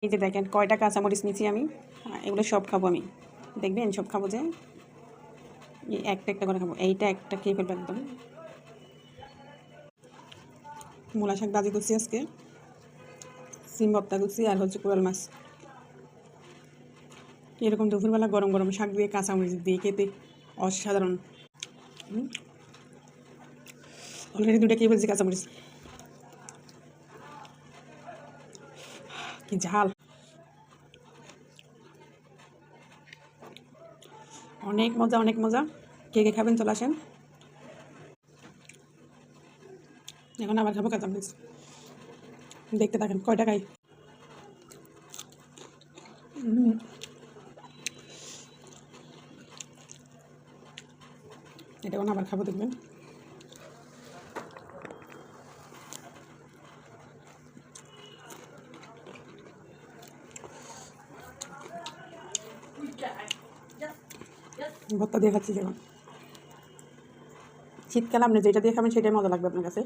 এই যে দেখেন কয়টা কাঁচামরিচ নিচ্ছি আমি, এগুলো সব খাবো আমি, দেখবেন সব খাবো যে একটা একটা করে খাবো। এইটা একটা খেয়ে ফেলবো একদম। মূলা শাক ভাজি করছি আজকে, সিম ভর্তা করছি, আর হচ্ছে কোরাল মাছ। এরকম দুপুরবেলা গরম গরম শাক দিয়ে কাঁচামরিচ দিয়ে খেতে অসাধারণ। অলরেডি দুটা খেয়ে ফেলছি কাঁচামরিচ, কি ঝাল, অনেক মজা অনেক মজা। কে কে খাবেন চলে আসেন। এখন আবার খাবো কাঁচামরিচ, দেখতে থাকেন কয়টা খাই। এটা এখন আবার খাবো, দেখবেন। ভর্তা দিয়ে খাচ্ছি যখন, শীতকালে আপনি যেটা দিয়ে খাবেন সেটাই মজা লাগবে আপনার কাছে।